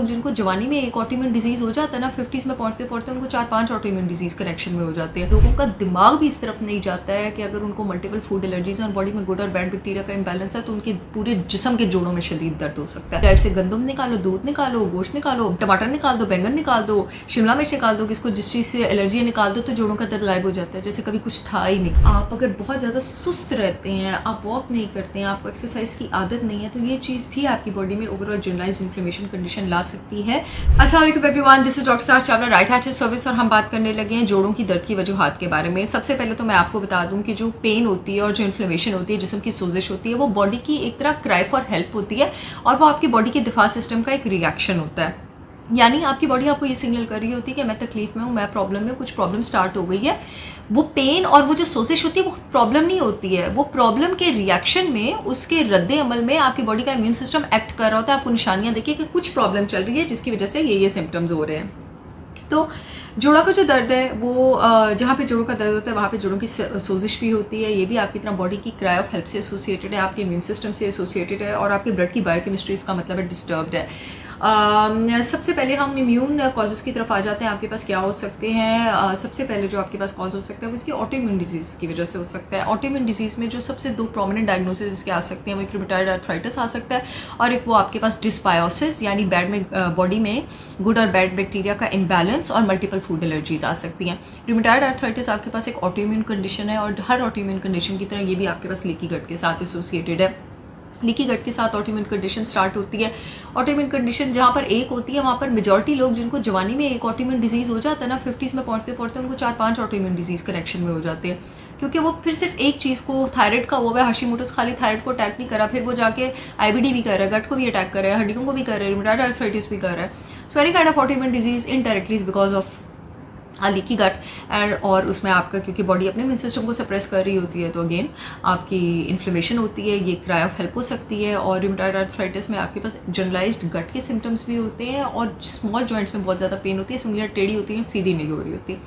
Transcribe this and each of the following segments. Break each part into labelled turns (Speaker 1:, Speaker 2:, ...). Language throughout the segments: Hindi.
Speaker 1: जिनको जवानी में एक ऑटोइम्यून डिजीज़ हो जाता है ना, 50s में पहुँचते पहुँचते उनको 4-5 ऑटोइम्यून डिजीज़ कनेक्शन में हो जाते हैं। लोगों का दिमाग भी इस तरफ नहीं जाता है कि अगर उनको मल्टीपल फूड एलर्जीज और बॉडी में गुड और बैड बैक्टीरिया का इंबैलेंस है तो उनके पूरे जिस्म के जोड़ों में शदीद दर्द हो सकता है। डाइट से गंदम निकालो, दूध निकालो, गोश्त निकालो, टमाटर निकाल दो, बैंगन निकाल दो, शिमला मिर्च निकाल दो, किसको जिस चीज़ से एलर्जी निकाल दो तो जोड़ों का दर्द गायब हो जाता है, जैसे कभी कुछ था ही नहीं। आप अगर बहुत ज़्यादा सुस्त रहते हैं, आप वॉक नहीं करते हैं, आपको एक्सरसाइज की आदत नहीं है, तो ये चीज़ भी आपकी बॉडी में ओवरऑल जनरलाइज इन्फ्लेमेशन कंडीशन ला सकती है। अस्सलाम वालेकुम एवरीवन, दिस इज डॉक्टर सार चावला, राइट हार्ट सर्विस, और हम बात करने लगे हैं जोड़ों की दर्द की वजूहात के बारे में। सबसे पहले तो मैं आपको बता दूं कि जो पेन होती है और जो इन्फ्लेमेशन होती है, जिस्म की सोजिश होती है, वो बॉडी की एक तरह क्राई फॉर हेल्प होती है और वो आपकी बॉडी के दिफा सिस्टम का एक रिएक्शन होता है। यानी आपकी बॉडी आपको ये सिग्नल कर रही होती है कि मैं तकलीफ में हूँ, मैं प्रॉब्लम में, कुछ प्रॉब्लम स्टार्ट हो गई है। वो पेन और वो जो सोजिश होती है वो प्रॉब्लम नहीं होती है, वो प्रॉब्लम के रिएक्शन में, उसके रद्दे अमल में आपकी बॉडी का इम्यून सिस्टम एक्ट कर रहा होता है। आपको निशानियाँ देखिए कि कुछ प्रॉब्लम चल रही है जिसकी वजह से ये सिम्टम्स हो रहे हैं। तो जोड़ों का जो दर्द है वो जहाँ पे जोड़ों का दर्द होता है वहाँ पे जोड़ों की सोजिश भी होती है। ये भी आपकी तरह बॉडी की क्राई ऑफ हेल्प से एसोसिएटेड है, आपके इम्यून सिस्टम से एसोसिएटेड है और आपके ब्लड की बायोकेमिस्ट्री इसका मतलब है डिस्टर्ब्ड है। सबसे पहले हम इम्यून कॉजेज़ की तरफ आ जाते हैं। आपके पास क्या हो सकते हैं? सबसे पहले जो आपके पास कॉज हो सकता है वो इसकी ऑटोइम्यून डिजीज़ की वजह से हो सकता है। ऑटोइम्यून डिजीज़ में जो सबसे दो प्रोमिनेंट डायग्नोसिस इसके आ सकते हैं वो एक रूमेटॉइड आर्थराइटिस आ सकता है और एक वो आपके पास डिस्बायोसिस, यानी बॉडी में गुड और बैड बैक्टीरिया का इम्बैलेंस और मल्टीपल फूड एलर्जीज आ सकती हैं। रूमेटॉइड आर्थराइटिस आपके पास एक ऑटोइम्यून कंडीशन है और हर ऑटोइम्यून कंडीशन की तरह ये भी आपके पास लीकी गट के साथ एसोसिएटेड है। लीकी गट के साथ ऑटोइम्यून कंडीशन स्टार्ट होती है। ऑटोइम्यून कंडीशन जहाँ पर एक होती है वहाँ पर मेजॉरिटी लोग जिनको जवानी में एक ऑटोइम्यून डिजीज़ हो जाता है ना, 50s में पहुँचते पहुँचते उनको 4-5 ऑटोइम्यून डिजीज़ कनेक्शन में हो जाते हैं, क्योंकि वो फिर सिर्फ एक चीज़ को, थायराइड का वो है, हाशिमोटोस खाली थायराइड को अटैक नहीं करा, फिर वो जाके आईबीडी भी कर रहा है, गट को भी अटैक कर रहा है, हड्डियों को भी कर रहा है, रूमेटॉइड आर्थराइटिस भी कर रहा है। So any kind of autoimmune disease indirectly is because of leaky gut and, और उसमें आपका क्योंकि बॉडी अपने इम्यून सिस्टम को सप्रेस कर रही होती है तो अगेन आपकी इन्फ्लेमेशन होती है, ये क्राई ऑफ हेल्प हो सकती है। और रूमेटॉइड आर्थराइटिस में आपके पास जनरलाइज्ड गट के सिम्टम्स भी होते हैं और स्मॉल जॉइंट्स में बहुत ज़्यादा पेन होती है, उंगलियाँ टेढ़ी होती हैं, सीधी नहीं हो रही होती।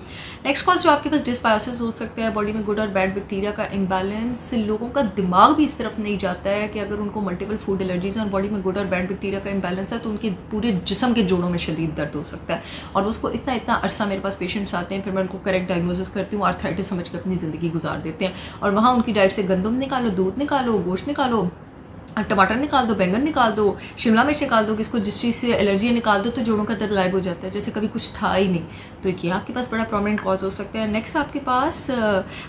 Speaker 1: नेक्स्ट कॉज जो आपके पास डिस्बायोसिस हो सकता है, बॉडी में गुड और बैड बैक्टीरिया का इम्बैलेंस। लोगों का दिमाग भी इस तरफ नहीं जाता है कि अगर उनको मल्टीपल फूड एलर्जीज और बॉडी में गुड और बैड बैक्टीरिया का इम्बैलेंस है तो उनके पूरे जिस्म के जोड़ों में शदीद दर्द हो सकता है। और उसको इतना अरसा मेरे पास पेशेंट्स आते हैं, फिर मैं उनको करेक्ट डायग्नोसिस करती हूँ, आर्थराइटिस समझ के अपनी ज़िंदगी गुजार देते हैं। और वहाँ उनकी डाइट से गंदम निकालो, दूध निकालो, गोश्त निकालो, टमाटर निकाल दो, बैंगन निकाल दो, शिमला मिर्च निकाल दो, किसको जिस चीज़ से एलर्जी निकाल दो तो जोड़ों का दर्द गायब हो जाता है, जैसे कभी कुछ था ही नहीं। तो ये आपके पास बड़ा प्रोमिनेंट कॉज हो सकता है। नेक्स्ट आपके पास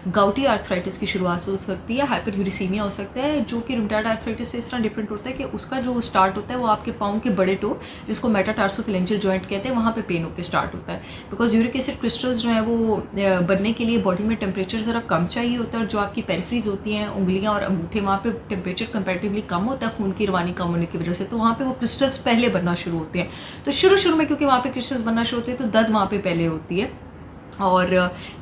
Speaker 1: गाउटी आर्थराइटिस की शुरुआत हो सकती है, हाइपरयूरिसीमिया हो सकता है, जो कि रूमेटॉइड आर्थराइटिस से इस तरह डिफरेंट होता है कि उसका जो स्टार्ट होता है वो आपके पाँव के बड़े टो, जिसको मेटाटार्सोफिलेंजियल जॉइंट कहते हैं, वहाँ पे पेन होकर स्टार्ट होता है। बिकॉज यूरिक एसिड क्रिस्टल्स जो है वो बनने के लिए बॉडी में टेम्परेचर ज़रा कम चाहिए होता है और जो आपकी पेरिफेरीज होती हैं, उंगलियाँ और अंगूठे, वहाँ पे टेम्परेचर कंपैरेटिवली कम होता है खून की रवानी कम होने की वजह से, तो वहाँ पे वो क्रिस्टल्स पहले बनना शुरू होते हैं। तो शुरू में क्योंकि वहाँ पे क्रिस्टल्स बनना शुरू होते हैं तो दर्द वहाँ पे पहले होती है और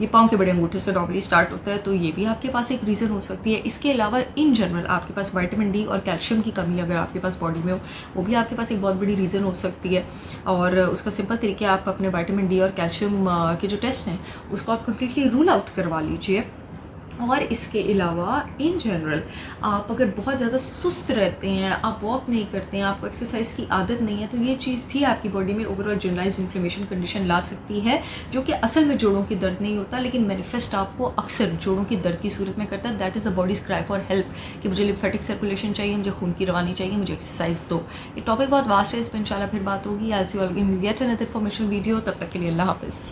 Speaker 1: ये पाँव के बड़े अंगूठे से नॉर्मली स्टार्ट होता है, तो ये भी आपके पास एक रीज़न हो सकती है। इसके अलावा इन जनरल आपके पास विटामिन डी और कैल्शियम की कमी अगर आपके पास बॉडी में हो, वो भी आपके पास एक बहुत बड़ी रीज़न हो सकती है। और उसका सिंपल तरीका, आप अपने विटामिन डी और कैल्शियम के जो टेस्ट हैं उसको आप कम्प्लीटली रूल आउट करवा लीजिए। और इसके अलावा इन जनरल आप अगर बहुत ज़्यादा सुस्त रहते हैं, आप वॉक नहीं करते हैं, आपको एक्सरसाइज की आदत नहीं है, तो ये चीज़ भी आपकी बॉडी में ओवरऑल जनरलाइज इन्फ्लेमेशन कंडीशन ला सकती है, जो कि असल में जोड़ों की दर्द नहीं होता लेकिन मैनिफेस्ट आपको अक्सर जोड़ों की दर्द की सूरत में करता है। That is the bodies cry for help कि मुझे लिम्फेटिक सर्कुलेशन चाहिए, मुझे खून की रवानी चाहिए, मुझे एक्सरसाइज दो। ये टॉपिक बहुत वास्ट है, इस पर इंशाल्लाह फिर बात होगी। आज you get another information video, तब तक के लिए अल्लाह हाफिज़।